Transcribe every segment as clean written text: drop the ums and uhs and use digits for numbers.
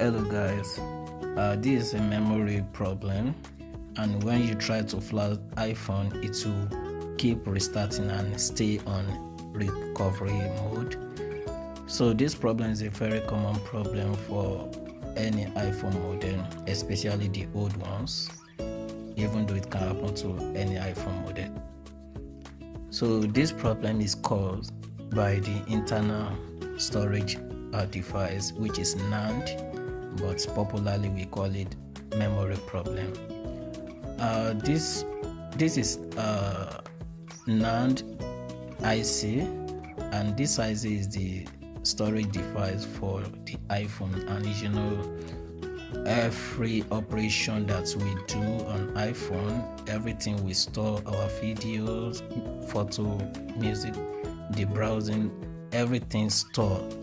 Hello guys, this is a memory problem, and when you try to flash iPhone, it will keep restarting and stay on recovery mode. So this problem is a very common problem for any iPhone model, especially the old ones, even though it can happen to any iPhone model. So this problem is caused by the internal storage device, which is NAND, but popularly we call it memory problem. This is NAND IC, and this IC is the storage device for the iPhone. And you know, every operation that we do on iPhone, everything we store, our videos, photo, music, the browsing, everything stored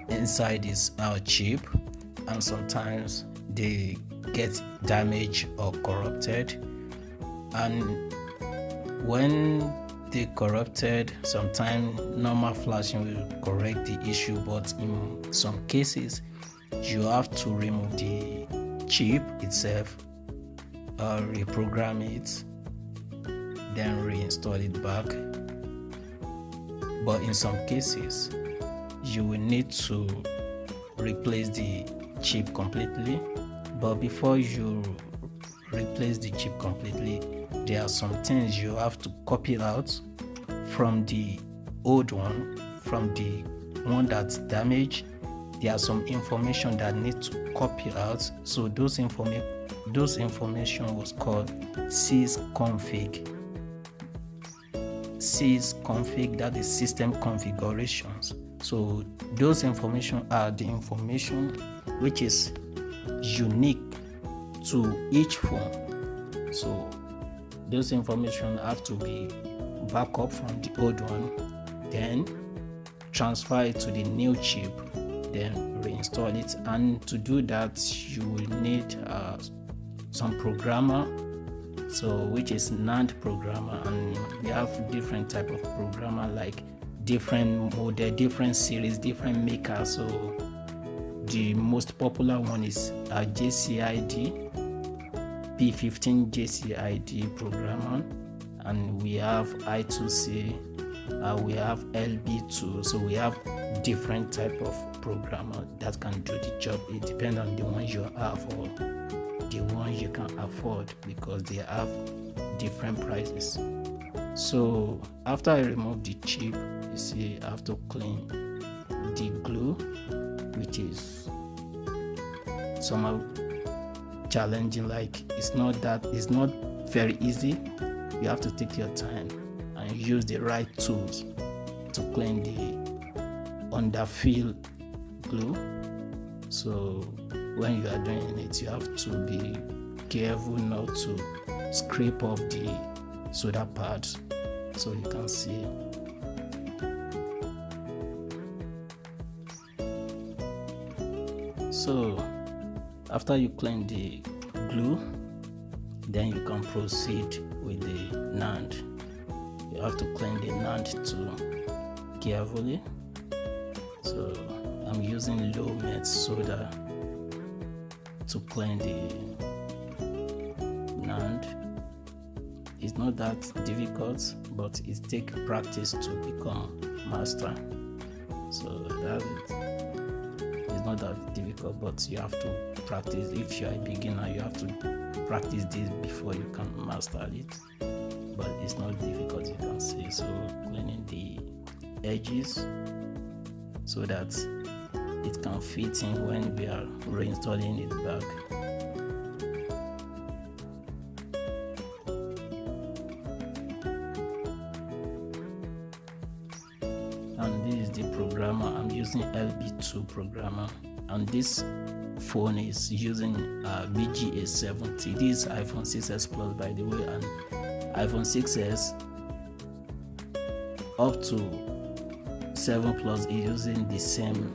inside is our chip, and sometimes they get damaged or corrupted, and when they corrupted, sometimes normal flashing will correct the issue, but in some cases you have to remove the chip itself, reprogram it, then reinstall it back. But in some cases you will need to replace the chip completely. But before you replace the chip completely, there are some things you have to copy out from the old one, from the one that's damaged. There are some information that need to copy out. So those information was called sysconfig. Sysconfig, that is system configurations. So those information are the information which is unique to each phone. So those information have to be back up from the old one, then transfer it to the new chip, then reinstall it. And to do that, you will need some programmer, so which is NAND programmer, and we have different type of programmer, like different model, different series, different maker. So the most popular one is JCID, P15 JCID programmer, and we have I2C, we have LB2. So we have different type of programmer that can do the job. It depends on the one you have or the one you can afford, because they have different prices. So after I remove the chip, you see I have to clean the glue, which is somehow challenging. Like it's not very easy. You have to take your time and use the right tools to clean the underfill glue. So when you are doing it, you have to be careful not to scrape off the solder pads. So you can see. So after you clean the glue, then you can proceed with the NAND. You have to clean the NAND too carefully. So I'm using low met soda to clean the NAND. It's not that difficult, but it takes practice to become master. So that it's not that difficult, but you have to practice. If you are a beginner, you have to practice this before you can master it. But it's not difficult, you can see. So cleaning the edges so that it can fit in when we are reinstalling it back. And this is the programmer. I'm using LB2 programmer, and this phone is using BGA70. This is iPhone 6s Plus, by the way, and iPhone 6s up to 7 Plus is using the same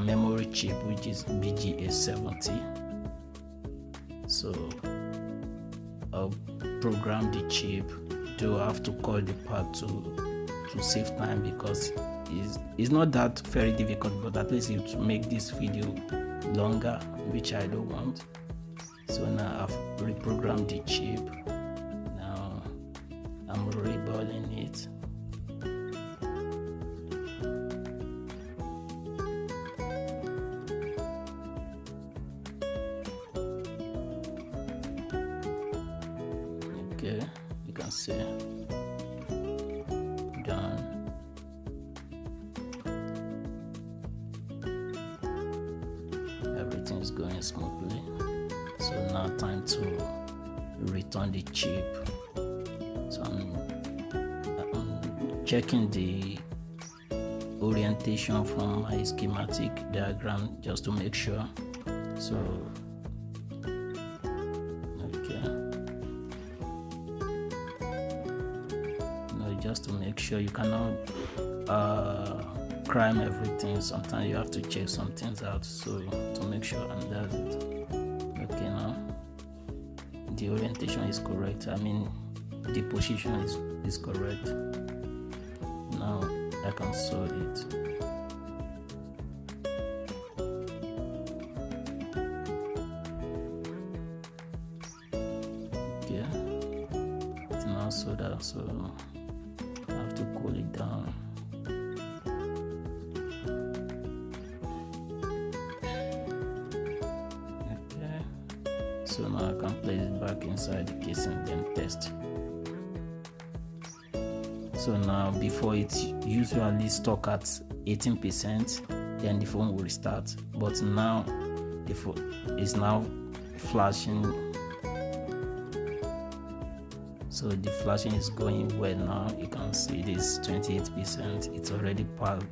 memory chip, which is BGA70. So I'll program the chip. Do have to call the part to save time, because it's not that very difficult, but at least it will make this video longer, which I don't want. So now I've reprogrammed the chip. Now I'm reballing it. Okay, you can see done. Everything is going smoothly. So now time to return the chip. So I'm checking the orientation from my schematic diagram just to make sure. So just to make sure. You cannot crime everything. Sometimes you have to check some things out, so to make sure, and that's it. Okay, now the orientation is correct. I mean the position is correct. Now I can sew it. Okay, it's now sewed out, so I have to cool it down. Okay, so now I can place it back inside the case and then test. So now, before it's usually stuck at 18%, then the phone will restart. But now the phone is now flashing. So the flashing is going well now. You can see this 28%. It's already past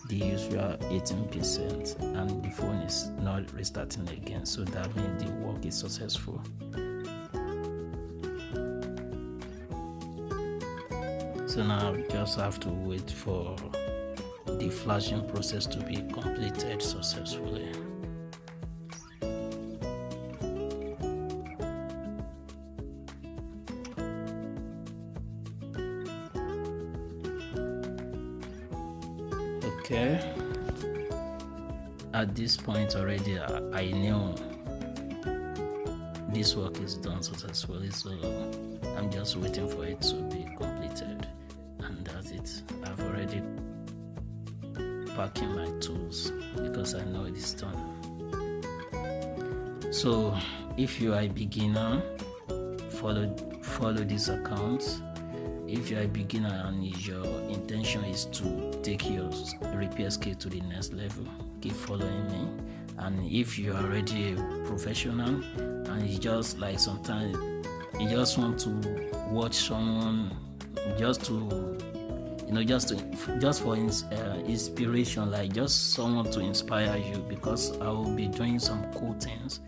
the usual 18%, and the phone is not restarting again. So that means the work is successful. So now I just have to wait for the flashing process to be completed successfully. Okay, at this point already I knew this work is done successfully, so I'm just waiting for it to be completed, and that's it. I've already packing my tools because I know it is done. So if you are a beginner, follow this account. If you are a beginner and your intention is to take your repair skill to the next level, keep following me. And if you are already a professional and you just like sometimes you just want to watch someone just to just for inspiration, like just someone to inspire you, because I will be doing some cool things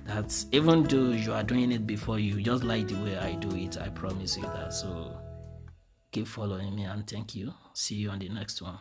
that even though you are doing it before, you just like the way I do it. I promise you that. So keep following me, and thank you. See you on the next one.